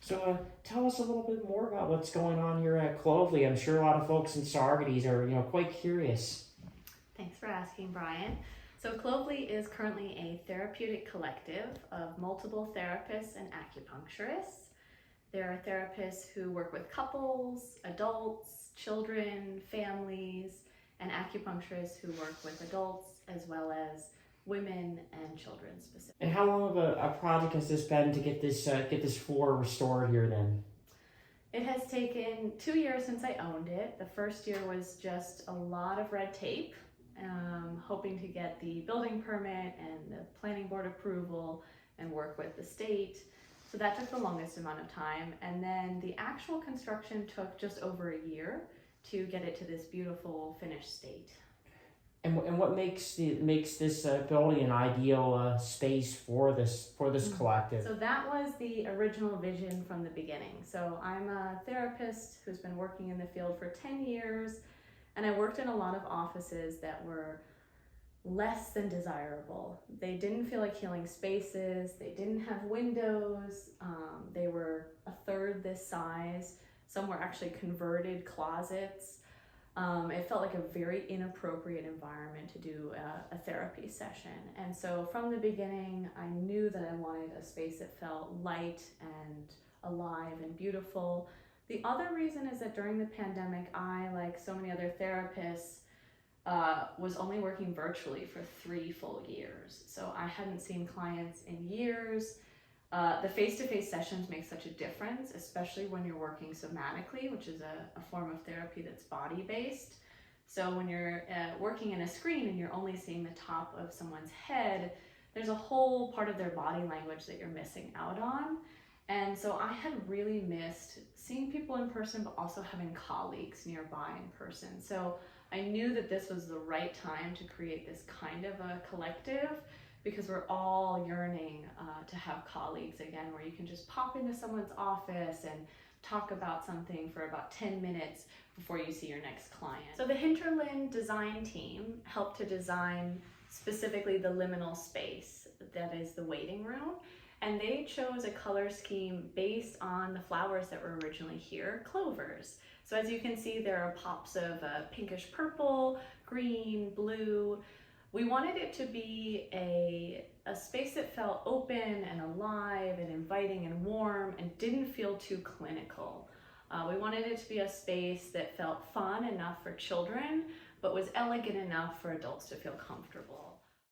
So tell us a little bit more about what's going on here at Clovelea. I'm sure a lot of folks in Saugerties are, quite curious. Thanks for asking, Brian. So Clovelea is currently a therapeutic collective of multiple therapists and acupuncturists. There are therapists who work with couples, adults, children, families, and acupuncturists who work with adults as well as women and children specifically. And how long of a project has this been to get this floor restored here then? It has taken 2 years since I owned it. The first year was just a lot of red tape, hoping to get the building permit and the planning board approval and work with the state. So that took the longest amount of time. And then the actual construction took just over a year to get it to this beautiful finished state. And what makes this building an ideal space for this collective? So that was the original vision from the beginning. So I'm a therapist who's been working in the field for 10 years, and I worked in a lot of offices that were less than desirable. They didn't feel like healing spaces, they didn't have windows, they were a third this size. Some were actually converted closets. It felt like a very inappropriate environment to do a therapy session. And so from the beginning, I knew that I wanted a space that felt light and alive and beautiful. The other reason is that during the pandemic, I, like so many other therapists, was only working virtually for 3 full years. So I hadn't seen clients in years. The face-to-face sessions make such a difference, especially when you're working somatically, which is a form of therapy that's body-based. So when you're working in a screen and you're only seeing the top of someone's head, there's a whole part of their body language that you're missing out on. And so I had really missed seeing people in person, but also having colleagues nearby in person. So I knew that this was the right time to create this kind of a collective, because we're all yearning to have colleagues again, where you can just pop into someone's office and talk about something for about 10 minutes before you see your next client. So the Hinterland design team helped to design specifically the liminal space, that is the waiting room, and they chose a color scheme based on the flowers that were originally here, clovers. So as you can see, there are pops of pinkish purple, green, blue. We wanted it to be a space that felt open and alive and inviting and warm and didn't feel too clinical. We wanted it to be a space that felt fun enough for children, but was elegant enough for adults to feel comfortable.